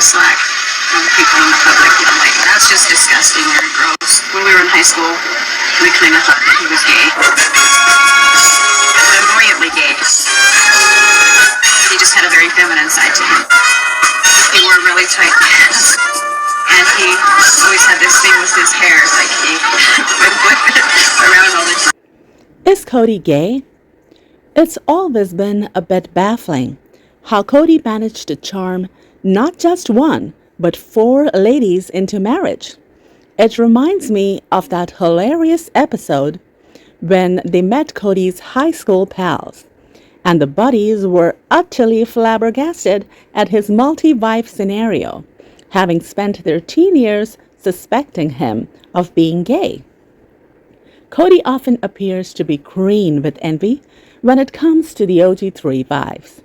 the slack from the people in the public. Like, that's just disgusting or gross. When we were in high school, we kind of thought that he was gay. Flamboyantly gay. He just had a very feminine side to him. He wore really tight pants. And he always had this thing with his hair, like he would whip it around all the time. Is Kody gay? It's always been a bit baffling how Kody managed to charm not just one, but 4 ladies into marriage. It reminds me of that hilarious episode when they met Kody's high school pals, and the buddies were utterly flabbergasted at his multi-wife scenario, having spent their teen years suspecting him of being gay. Kody often appears to be green with envy when it comes to the OG3 wives.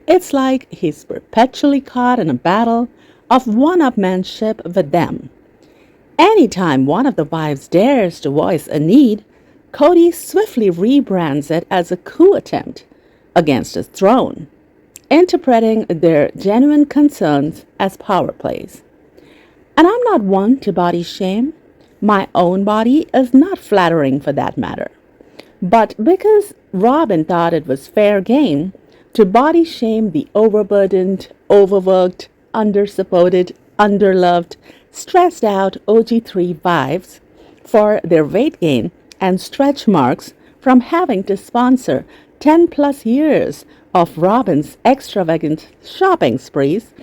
It's like he's perpetually caught in a battle of one-upmanship with them. Anytime one of the wives dares to voice a need, Kody swiftly rebrands it as a coup attempt against his throne, interpreting their genuine concerns as power plays. And I'm not one to body shame. My own body is not flattering for that matter. But because Robin thought it was fair game to body shame the overburdened, overworked, undersupported, underloved, stressed out OG3 wives for their weight gain and stretch marks from having to sponsor 10 plus years of Robin's extravagant shopping sprees,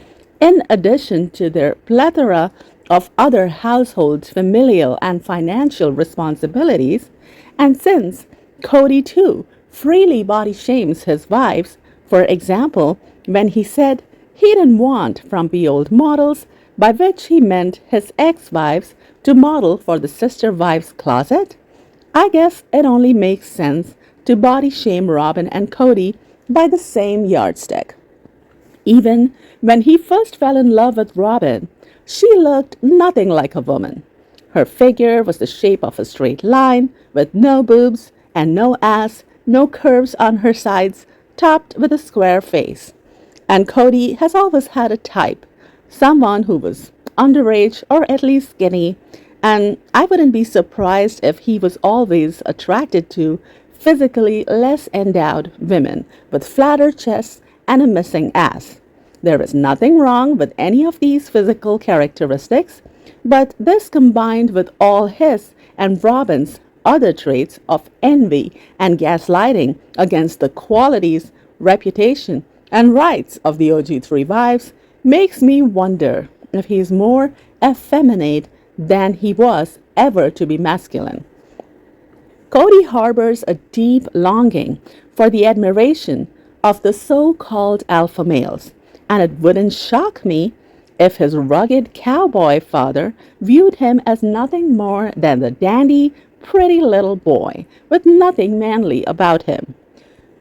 in addition to their plethora of other household, familial, and financial responsibilities, and since Kody too freely body shames his wives, for example, when he said he didn't want frumpy old models, by which he meant his ex-wives, to model for the sister wives' closet, I guess it only makes sense to body shame Robin and Kody by the same yardstick. Even when he first fell in love with Robin, she looked nothing like a woman. Her figure was the shape of a straight line with no boobs and no ass, no curves on her sides, topped with a square face. And Kody has always had a type, someone who was underage or at least skinny, and I wouldn't be surprised if he was always attracted to physically less endowed women with flatter chests and a missing ass. There is nothing wrong with any of these physical characteristics, but this combined with all his and Robin's other traits of envy and gaslighting against the qualities, reputation, and rights of the OG3 wives makes me wonder if he is more effeminate than he was ever to be masculine. Kody harbors a deep longing for the admiration of the so-called alpha males, and it wouldn't shock me if his rugged cowboy father viewed him as nothing more than the dandy, pretty little boy with nothing manly about him.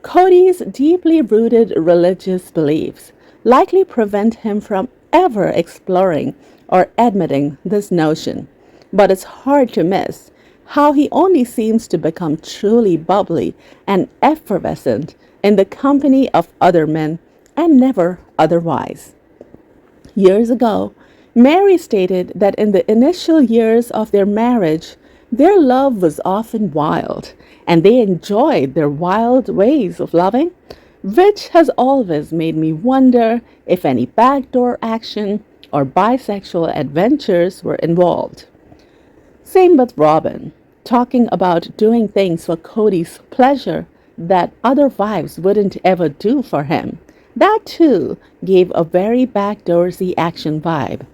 Kody's deeply rooted religious beliefs likely prevent him from ever exploring or admitting this notion, but it's hard to miss how he only seems to become truly bubbly and effervescent in the company of other men and never otherwise. Years ago, Mary stated that in the initial years of their marriage, their love was often wild, and they enjoyed their wild ways of loving, which has always made me wonder if any backdoor action or bisexual adventures were involved. Same with Robin, talking about doing things for Kody's pleasure that other wives wouldn't ever do for him. That too gave a very backdoorsy action vibe.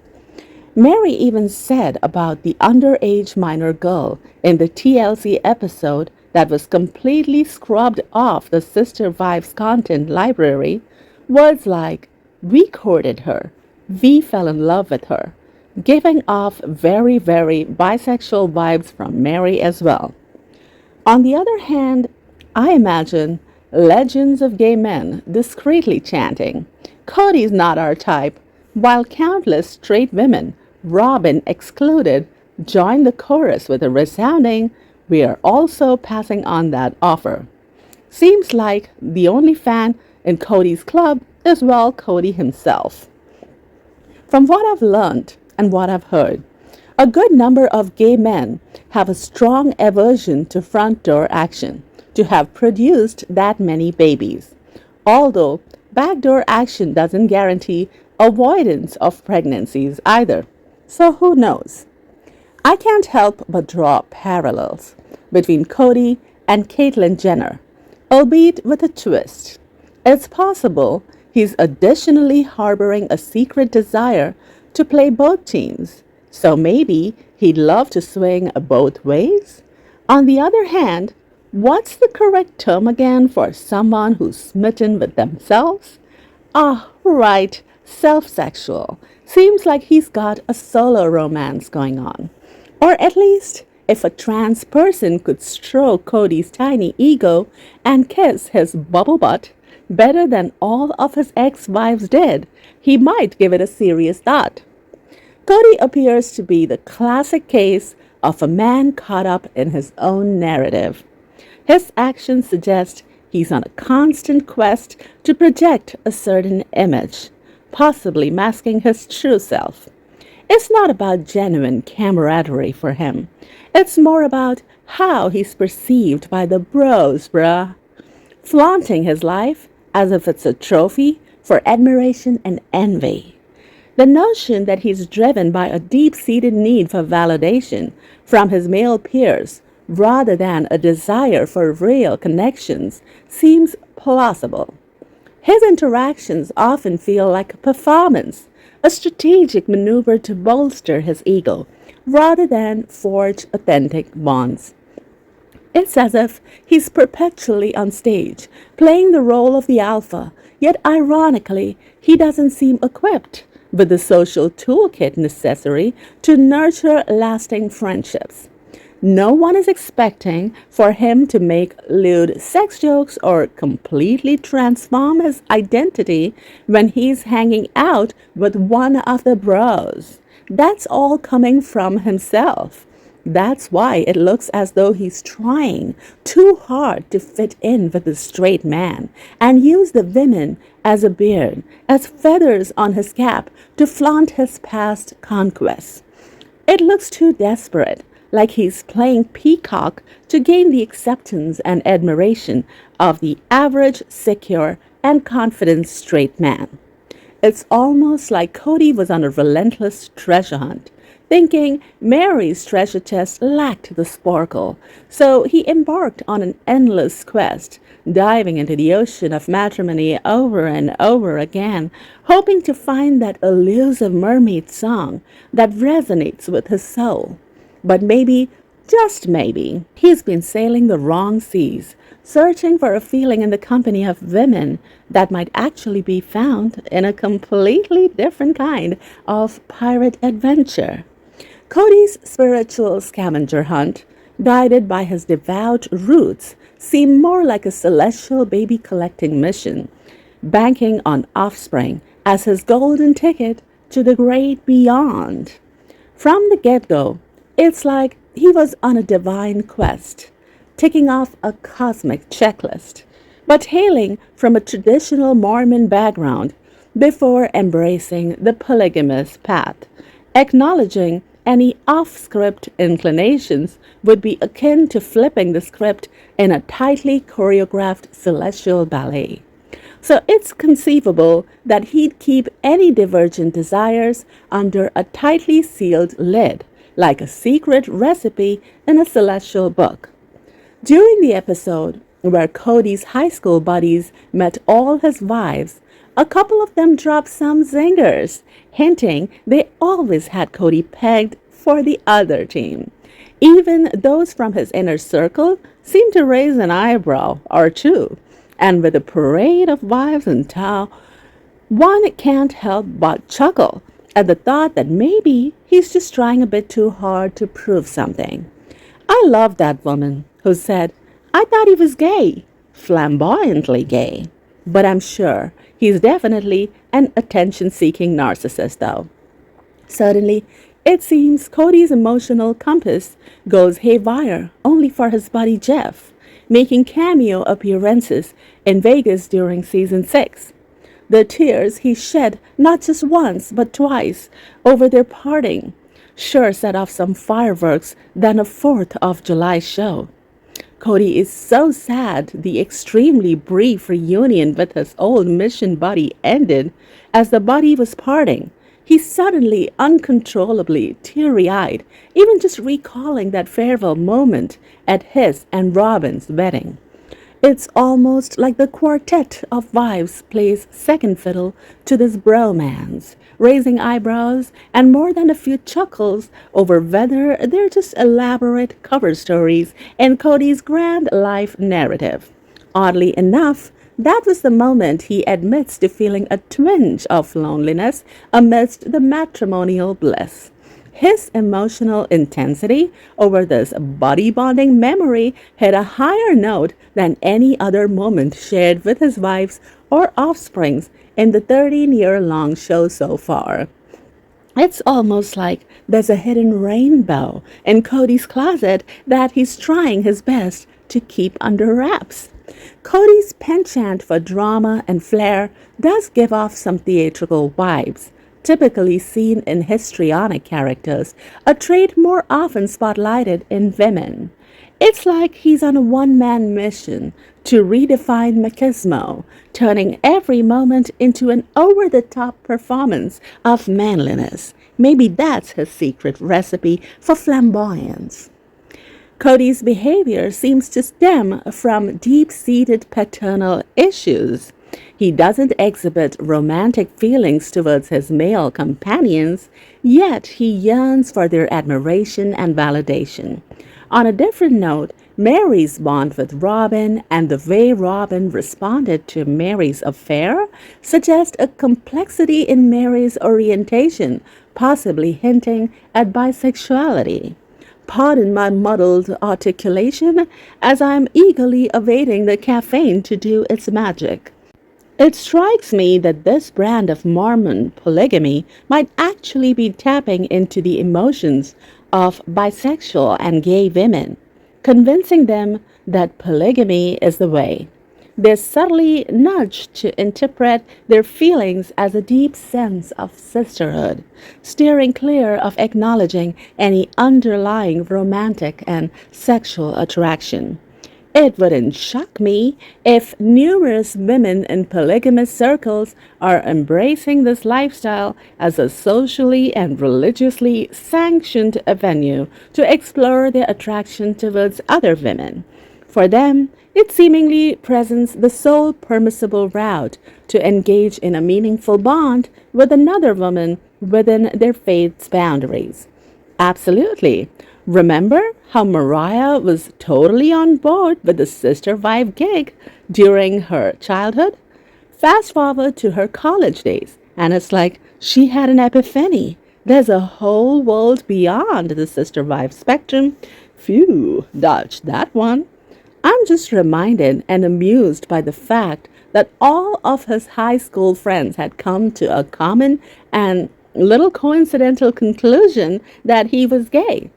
Mary even said about the underage minor girl in the TLC episode that was completely scrubbed off the Sister Wives content library, words like, "We courted her," "We fell in love with her," giving off very, very bisexual vibes from Mary as well. On the other hand, I imagine legends of gay men discreetly chanting, "Kody's not our type," while countless straight women, Robin excluded, joined the chorus with a resounding, "We are also passing on that offer." Seems like the only fan in Kody's club is, well, Kody himself. From what I've learned and what I've heard, a good number of gay men have a strong aversion to front door action to have produced that many babies. Although backdoor action doesn't guarantee avoidance of pregnancies either. So who knows? I can't help but draw parallels between Kody and Caitlyn Jenner, albeit with a twist. It's possible he's additionally harboring a secret desire to play both teams, so maybe he'd love to swing both ways? On the other hand, what's the correct term again for someone who's smitten with themselves? Ah, right, self sexual. Seems like he's got a solo romance going on. Or at least, if a trans person could stroke Kody's tiny ego and kiss his bubble butt better than all of his ex wives did, he might give it a serious thought. Kody appears to be the classic case of a man caught up in his own narrative. His actions suggest he's on a constant quest to project a certain image, possibly masking his true self. It's not about genuine camaraderie for him. It's more about how he's perceived by the bros, bruh. Flaunting his life as if it's a trophy for admiration and envy. The notion that he's driven by a deep-seated need for validation from his male peers rather than a desire for real connections seems plausible. His interactions often feel like a performance, a strategic maneuver to bolster his ego rather than forge authentic bonds. It's as if he's perpetually on stage, playing the role of the alpha, yet ironically, he doesn't seem equipped with the social toolkit necessary to nurture lasting friendships. No one is expecting for him to make lewd sex jokes or completely transform his identity when he's hanging out with one of the bros. That's all coming from himself. That's why it looks as though he's trying too hard to fit in with the straight man and use the women as a beard, as feathers on his cap to flaunt his past conquests. It looks too desperate, like he's playing peacock to gain the acceptance and admiration of the average, secure, and confident straight man. It's almost like Kody was on a relentless treasure hunt, thinking Mary's treasure chest lacked the sparkle, so he embarked on an endless quest, diving into the ocean of matrimony over and over again, hoping to find that elusive mermaid song that resonates with his soul. But maybe, just maybe, he's been sailing the wrong seas, searching for a feeling in the company of women that might actually be found in a completely different kind of pirate adventure. Kody's spiritual scavenger hunt, guided by his devout roots, seemed more like a celestial baby collecting mission, banking on offspring as his golden ticket to the great beyond. From the get-go, it's like he was on a divine quest, ticking off a cosmic checklist, but hailing from a traditional Mormon background before embracing the polygamous path, acknowledging any off-script inclinations would be akin to flipping the script in a tightly choreographed celestial ballet. So it's conceivable that he'd keep any divergent desires under a tightly sealed lid, like a secret recipe in a celestial book. During the episode where Kody's high school buddies met all his wives, a couple of them dropped some zingers, hinting they always had Kody pegged for the other team. Even those from his inner circle seemed to raise an eyebrow or two, and with a parade of wives in tow, one can't help but chuckle at the thought that maybe he's just trying a bit too hard to prove something. I love that woman who said, "I thought he was gay, flamboyantly gay." But I'm sure he's definitely an attention-seeking narcissist, though. Suddenly, it seems Kody's emotional compass goes haywire only for his buddy Jeff, making cameo appearances in Vegas during season 6. The tears he shed not just once but twice over their parting sure set off some fireworks than a 4th of July show. Kody is so sad the extremely brief reunion with his old mission buddy ended as the buddy was parting. He's suddenly uncontrollably teary-eyed, even just recalling that farewell moment at his and Robin's wedding. It's almost like the quartet of wives plays second fiddle to this bromance, raising eyebrows and more than a few chuckles over whether they're just elaborate cover stories in Kody's grand life narrative. Oddly enough, that was the moment he admits to feeling a twinge of loneliness amidst the matrimonial bliss. His emotional intensity over this body bonding memory hit a higher note than any other moment shared with his wives or offsprings in the 13-year-long show so far. It's almost like there's a hidden rainbow in Kody's closet that he's trying his best to keep under wraps. Kody's penchant for drama and flair does give off some theatrical vibes, typically seen in histrionic characters, a trait more often spotlighted in women. It's like he's on a one-man mission to redefine machismo, turning every moment into an over-the-top performance of manliness. Maybe that's his secret recipe for flamboyance. Kody's behavior seems to stem from deep-seated paternal issues. He doesn't exhibit romantic feelings towards his male companions, yet he yearns for their admiration and validation. On a different note, Mary's bond with Robin and the way Robin responded to Mary's affair suggest a complexity in Mary's orientation, possibly hinting at bisexuality. Pardon my muddled articulation as I'm eagerly awaiting the caffeine to do its magic. It strikes me that this brand of Mormon polygamy might actually be tapping into the emotions of bisexual and gay women, convincing them that polygamy is the way. They're subtly nudged to interpret their feelings as a deep sense of sisterhood, steering clear of acknowledging any underlying romantic and sexual attraction. It wouldn't shock me if numerous women in polygamous circles are embracing this lifestyle as a socially and religiously sanctioned avenue to explore their attraction towards other women. For them, it seemingly presents the sole permissible route to engage in a meaningful bond with another woman within their faith's boundaries. Absolutely. Remember how Mariah was totally on board with the sister wife gig during her childhood? Fast forward to her college days, and it's like she had an epiphany. There's a whole world beyond the sister wife spectrum. Phew, dodged that one. I'm just reminded and amused by the fact that all of his high school friends had come to a common and little coincidental conclusion that he was gay.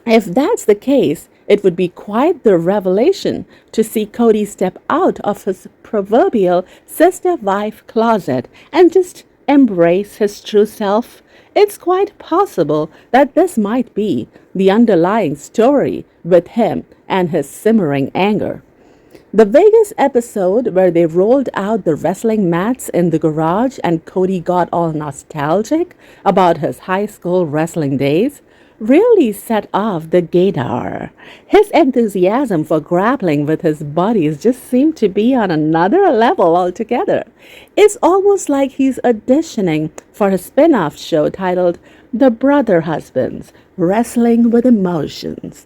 If that's the case, it would be quite the revelation to see Kody step out of his proverbial sister-wife closet and just embrace his true self. It's quite possible that this might be the underlying story with him and his simmering anger. The Vegas episode where they rolled out the wrestling mats in the garage and Kody got all nostalgic about his high school wrestling days really set off the gaydar. His enthusiasm for grappling with his buddies just seemed to be on another level altogether. It's almost like he's auditioning for a spin-off show titled The Brother Husbands, Wrestling with Emotions.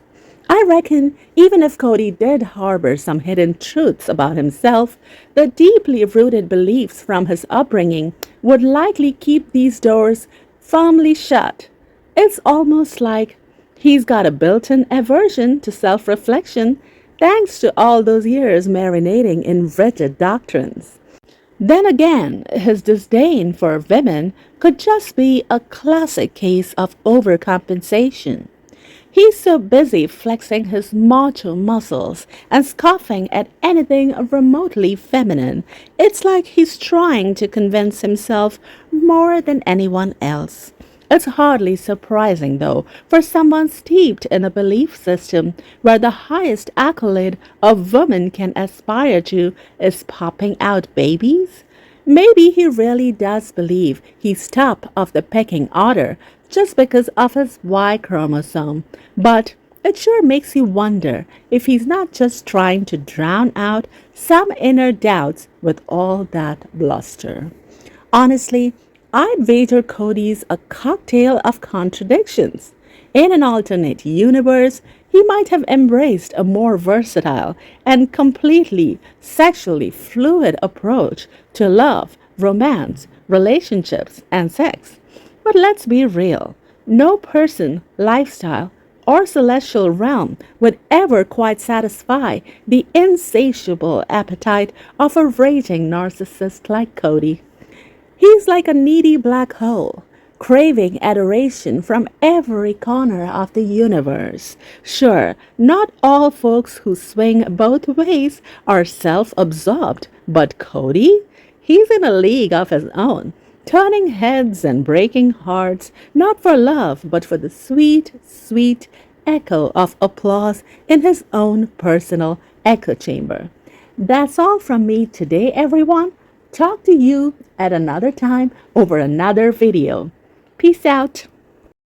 I reckon even if Kody did harbor some hidden truths about himself, the deeply rooted beliefs from his upbringing would likely keep these doors firmly shut. It's almost like he's got a built-in aversion to self-reflection thanks to all those years marinating in rigid doctrines. Then again, his disdain for women could just be a classic case of overcompensation. He's so busy flexing his macho muscles and scoffing at anything remotely feminine. It's like he's trying to convince himself more than anyone else. It's hardly surprising, though, for someone steeped in a belief system where the highest accolade a woman can aspire to is popping out babies. Maybe he really does believe he's top of the pecking order just because of his Y chromosome, but it sure makes you wonder if he's not just trying to drown out some inner doubts with all that bluster. Honestly, I'd wager Cody's a cocktail of contradictions. In an alternate universe, he might have embraced a more versatile and completely sexually fluid approach to love, romance, relationships, and sex. But let's be real, no person, lifestyle, or celestial realm would ever quite satisfy the insatiable appetite of a raging narcissist like Cody. He's like a needy black hole, craving adoration from every corner of the universe. Sure, not all folks who swing both ways are self absorbed, but Cody? He's in a league of his own, turning heads and breaking hearts, not for love, but for the sweet, sweet echo of applause in his own personal echo chamber. That's all from me today, everyone. Talk to you at another time over another video. Peace out.